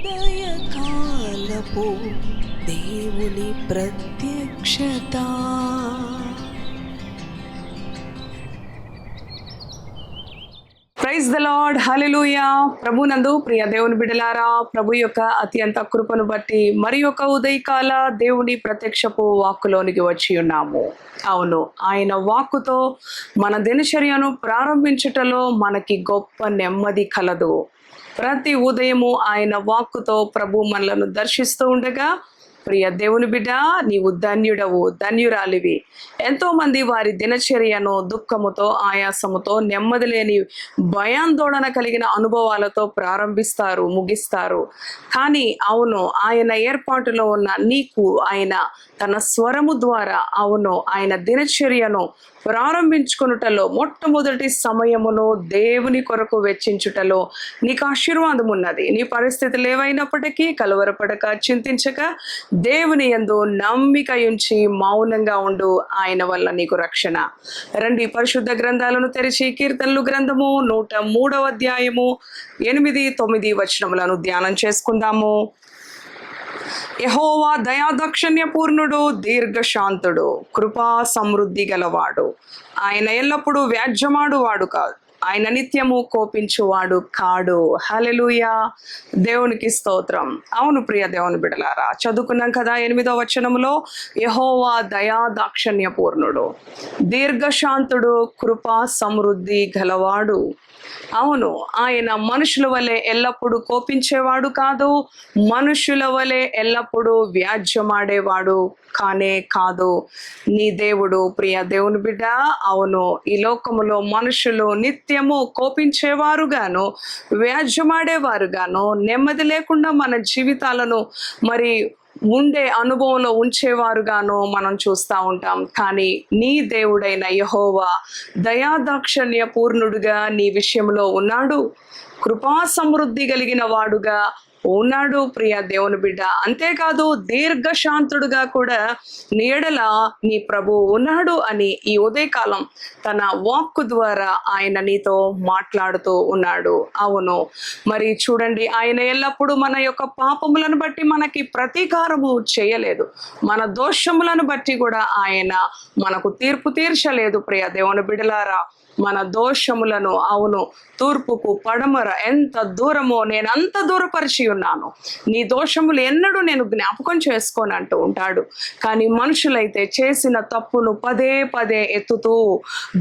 ఉదయకాలపు దేవుని ప్రత్యక్షత. ప్రైజ్ ద లార్డ్, హల్లెలూయా. ప్రభునందు ప్రియ దేవుని బిడ్డలారా, ప్రభు యొక్క అత్యంత కృపను బట్టి మరి ఒక ఉదయకాల దేవుని ప్రత్యక్షపు వాక్కులోనికి వచ్చి ఉన్నాము. అవును, ఆయన వాక్కుతో మన దినచర్యను ప్రారంభించుటలో మనకి గొప్ప నెమ్మది కలదు. ప్రతి ఉదయము ఆయన వాక్కుతో ప్రభు మనలను దర్శిస్తూ ఉండగా, ప్రియ దేవుని బిడ్డ, నీవు ధన్యుడవు, ధన్యురాలివి. ఎంతో మంది వారి దినచర్యను దుఃఖముతో, ఆయాసముతో, నెమ్మది లేని భయాందోళన కలిగిన అనుభవాలతో ప్రారంభిస్తారు, ముగిస్తారు. కానీ అవును, ఆయన ఏర్పాటులో ఉన్న నీకు ఆయన తన స్వరము ద్వారా ఆయన దినచర్యను ప్రారంభించుకొనుటలో మొట్టమొదటి సమయమును దేవుని కొరకు వెచ్చించుటలో నీకు ఆశీర్వాదం ఉన్నది. నీ పరిస్థితులు ఏవైనప్పటికీ కలవరపడక, చింతించక, దేవుని యందు నమ్మిక ఉంచి మౌనంగా ఉండు. ఆయన వల్ల నీకు రక్షణ. రండి, పరిశుద్ధ గ్రంథాలను తెరిచి కీర్తనలు గ్రంథము 103వ అధ్యాయము 8-9 వచనములను ధ్యానం చేసుకుందాము. యెహోవా దయాదాక్షిణ్య పూర్ణుడు, దీర్ఘశాంతుడు, కృపా సమృద్ధి గలవాడు. ఆయన ఎల్లప్పుడూ వ్యాజ్యమాడువాడు కాదు, ఆయన నిత్యము కోపించువాడు కాడు. హల్లెలూయా, దేవునికి స్తోత్రం. అవును ప్రియ దేవుని బిడలారా, చదువుకున్నాం కదా 8వ వచనములో, యెహోవా దయా దాక్షిణ్య పూర్ణుడు, దీర్ఘశాంతుడు, కృపా సమృద్ధి గలవాడు. అవును, ఆయన మనుషుల వలె ఎల్లప్పుడూ కోపించేవాడు కాదు, మనుషుల వలె ఎల్లప్పుడూ వ్యాజ్యమాడేవాడు కానే కాదు. నీ దేవుడు, ప్రియ దేవుని బిడ్డ, అవును, ఈ లోకములో మనుషులు నిత్యము కోపించేవారుగాను, వ్యాజ్యమాడేవారుగాను, నెమ్మది లేకుండా మన జీవితాలను మరి ఉండే అనుభవంలో ఉంచేవారుగాను మనం చూస్తూ ఉంటాం. కానీ నీ దేవుడైన యెహోవా దయాదాక్షిణ్య పూర్ణుడుగా నీ విషయంలో ఉన్నాడు, కృపా సమృద్ధి కలిగిన వాడుగా ఉన్నాడు ప్రియ దేవుని బిడ్డ. అంతేకాదు, దీర్ఘశాంతుడుగా కూడా నీ ఎడల నీ ప్రభు ఉన్నాడు అని ఈ ఉదయకాలం తన వాక్కు ద్వారా ఆయన నీతో మాట్లాడుతూ ఉన్నాడు. అవును, మరి చూడండి, ఆయన ఎల్లప్పుడూ మన యొక్క పాపములను బట్టి మనకి ప్రతీకారము చేయలేదు, మన దోషములను బట్టి కూడా ఆయన మనకు తీర్పు తీర్చలేదు. ప్రియ దేవుని బిడ్డలారా, మన దోషములను, అవును, తూర్పుకు పడమర ఎంత దూరమో నేను అంత దూరపరిచి ఉన్నాను, నీ దోషములు ఎన్నడూ నేను జ్ఞాపకం చేసుకోను అంటూ ఉంటాడు. కానీ మనుషులైతే చేసిన తప్పును పదే పదే ఎత్తుతూ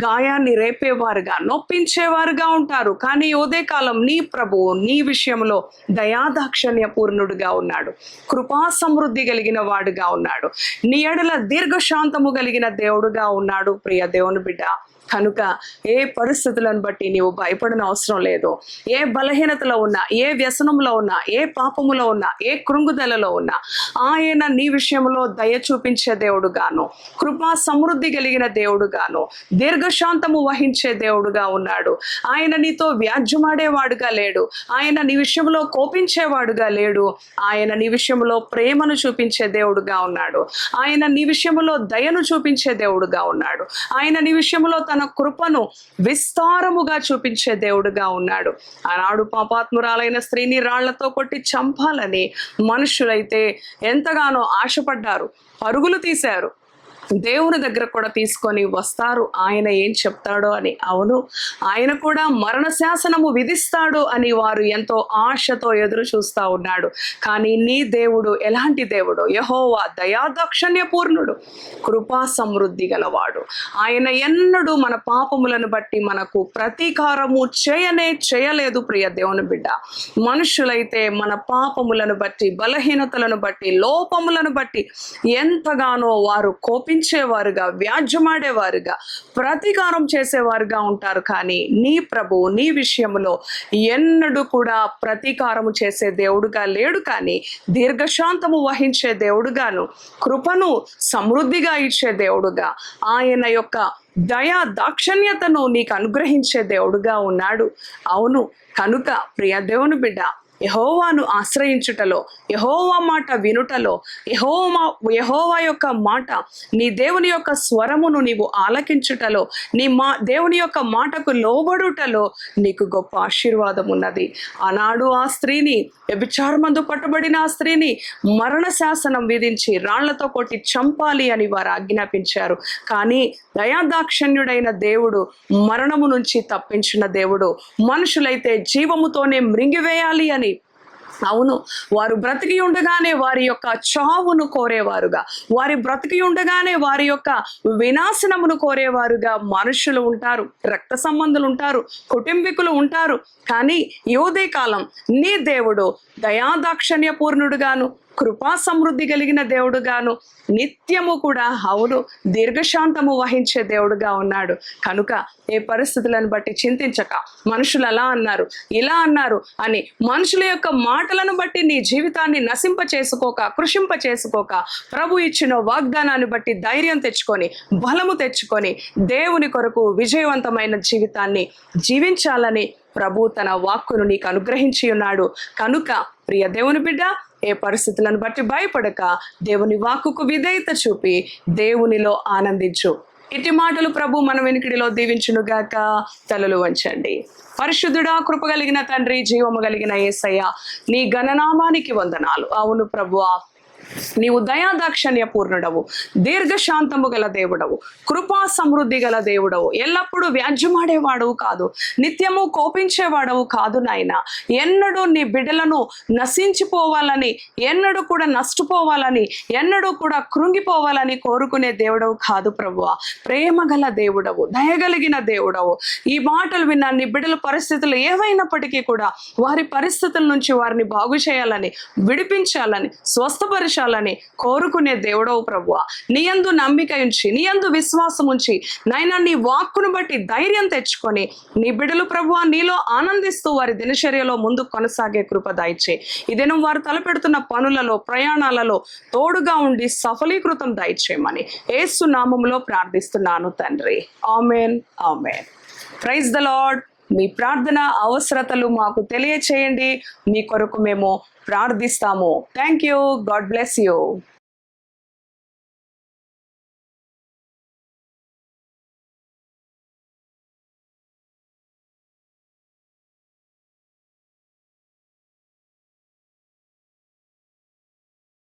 గాయాన్ని రేపేవారుగా, నొప్పించేవారుగా ఉంటారు. కానీ ఉదయకాలం నీ ప్రభువు నీ విషయంలో దయాదాక్షిణ్య పూర్ణుడుగా ఉన్నాడు, కృపా సమృద్ధి కలిగిన వాడుగా ఉన్నాడు, నీ ఎడల దీర్ఘశాంతము కలిగిన దేవుడుగా ఉన్నాడు. ప్రియ దేవుని బిడ్డ, కనుక ఏ పరిస్థితులను బట్టి నీవు భయపడిన అవసరం లేదు. ఏ బలహీనతలో ఉన్నా, ఏ వ్యసనంలో ఉన్నా, ఏ పాపములో ఉన్నా, ఏ కృంగుదలలో ఉన్నా ఆయన నీ విషయంలో దయ చూపించే దేవుడుగాను, కృపా సమృద్ధి కలిగిన దేవుడుగాను, దీర్ఘశాంతము వహించే దేవుడుగా ఉన్నాడు. ఆయన నీతో వ్యాజ్యమాడేవాడుగా లేడు, ఆయన నీ విషయంలో కోపించేవాడుగా లేడు, ఆయన నీ విషయంలో ప్రేమను చూపించే దేవుడుగా ఉన్నాడు, ఆయన నీ విషయంలో దయను చూపించే దేవుడుగా ఉన్నాడు, ఆయన నీ విషయంలో తన కృపను విస్తారముగా చూపించే దేవుడుగా ఉన్నాడు. ఆనాడు పాపాత్మురాలైన స్త్రీని రాళ్లతో కొట్టి చంపాలని మనుషులైతే ఎంతగానో ఆశపడ్డారు, పరుగులు తీశారు. దేవుని దగ్గర కూడా తీసుకొని వస్తారు ఆయన ఏం చెప్తాడో అని. అవును, ఆయన కూడా మరణ శాసనము విధిస్తాడు అని వారు ఎంతో ఆశతో ఎదురు చూస్తూ ఉన్నాడు. కానీ నీ దేవుడు ఎలాంటి దేవుడు? యెహోవా దయాదాక్షిణ్య పూర్ణుడు, కృపా సమృద్ధి గలవాడు. ఆయన ఎన్నడూ మన పాపములను బట్టి మనకు ప్రతీకారము చేయలేదు. ప్రియ దేవుని బిడ్డ, మనుషులైతే మన పాపములను బట్టి, బలహీనతలను బట్టి, లోపములను బట్టి ఎంతగానో వారు కోపించేవారుగా, వ్యాజ్యమాడేవారుగా, ప్రతీకారం చేసేవారుగా ఉంటారు. కానీ నీ ప్రభు నీ విషయంలో ఎన్నడూ కూడా ప్రతీకారము చేసే దేవుడుగా లేడు, కానీ దీర్ఘశాంతము వహించే దేవుడుగాను, కృపను సమృద్ధిగా ఇచ్చే దేవుడుగా, ఆయన యొక్క దయా దాక్షిణ్యతను నీకు అనుగ్రహించే దేవుడుగా ఉన్నాడు. అవును, కనుక ప్రియ దేవుని బిడ్డ, యెహోవాను ఆశ్రయించుటలో, యెహోవా మాట వినుటలో, యెహోవా యొక్క మాట, నీ దేవుని యొక్క స్వరమును నీవు ఆలకించుటలో, దేవుని యొక్క మాటకు లోబడుటలో నీకు గొప్ప ఆశీర్వాదం ఉన్నది. ఆనాడు ఆ స్త్రీని, వ్యభిచారమందు పట్టుబడిన ఆ స్త్రీని మరణ శాసనం విధించి రాళ్లతో కొట్టి చంపాలి అని వారు ఆజ్ఞాపించారు. కానీ దయాదాక్షణ్యుడైన దేవుడు మరణము నుంచి తప్పించిన దేవుడు. మనుషులైతే జీవముతోనే మృంగివేయాలి అని, అవును, వారు బ్రతికి ఉండగానే వారి యొక్క చావును కోరేవారుగా, వారి బ్రతికి ఉండగానే వారి యొక్క వినాశనమును కోరేవారుగా మనుషులు ఉంటారు, రక్త సంబంధులు ఉంటారు, కుటుంబీకులు ఉంటారు. కానీ ఈ ఉదయకాలం నీ దేవుడు దయాదాక్షణ్య పూర్ణుడుగాను, కృపా సమృద్ధి కలిగిన దేవుడుగాను, నిత్యము కూడా, అవును, దీర్ఘశాంతము వహించే దేవుడుగా ఉన్నాడు. కనుక ఏ పరిస్థితులను బట్టి చింతించక, మనుషులు అలా అన్నారు, ఇలా అన్నారు అని మనుషుల యొక్క మాటలను బట్టి నీ జీవితాన్ని నశింప చేసుకోక, కృషింప చేసుకోక, ప్రభు ఇచ్చిన వాగ్దానాన్ని బట్టి ధైర్యం తెచ్చుకొని, బలము తెచ్చుకొని, దేవుని కొరకు విజయవంతమైన జీవితాన్ని జీవించాలని ప్రభు తన వాక్కును నీకు అనుగ్రహించి ఉన్నాడు. కనుక ప్రియ దేవుని బిడ్డ, ఏ పరిస్థితులను బట్టి భయపడక దేవుని వాక్కుకు విధేయత చూపి దేవునిలో ఆనందించు. ఇటు మాటలు ప్రభు మన వెనుకడిలో దీవించునుగాక. తలలు వంచండి. పరిశుద్ధుడా, కృప కలిగిన తండ్రి, జీవము కలిగిన యేసయ్య, నీ ఘననామానికి వందనాలు. అవును ప్రభువా, నీవు దయాదాక్షణ్య పూర్ణుడవు, దీర్ఘశాంతము గల దేవుడవు, కృపా సమృద్ధి గల దేవుడవు, ఎల్లప్పుడూ వ్యాజ్యమాడేవాడవు కాదు, నిత్యము కోపించేవాడవు కాదు నాయన. ఎన్నడూ నీ బిడ్డలను నశించిపోవాలని, ఎన్నడూ కూడా నష్టపోవాలని, ఎన్నడూ కూడా కృంగిపోవాలని కోరుకునే దేవుడవు కాదు ప్రభువా. ప్రేమ గల దేవుడవు, దయగలిగిన దేవుడవు. ఈ మాటలు విన్నా నీ బిడ్డల పరిస్థితులు ఏవైనప్పటికీ కూడా వారి పరిస్థితుల నుంచి వారిని బాగు చేయాలని, విడిపించాలని, స్వస్థపరచాలని కోరుకునే దేవుడవు ప్రభువా. నీ యందు నమ్మిక ఉంచి, నీ యందు విశ్వాసం ఉంచి నాయనా, నీ వాక్కును బట్టి ధైర్యం తెచ్చుకొని నీ బిడ్డలు ప్రభువా నీలో ఆనందిస్తూ వారి దినచర్యలో ముందు కొనసాగే కృప దయచే. ఈ దినం వారు తలపెడుతున్న పనులలో, ప్రయాణాలలో తోడుగా ఉండి సఫలీకృతం దయచేయమని యేసు నామములో ప్రార్థిస్తున్నాను తండ్రి. Amen, amen. Praise the lord. మీ ప్రార్థన అవసరతలు మాకు తెలియచేయండి, మీ కొరకు మేము ప్రార్థిస్తాము. Thank you. God bless you.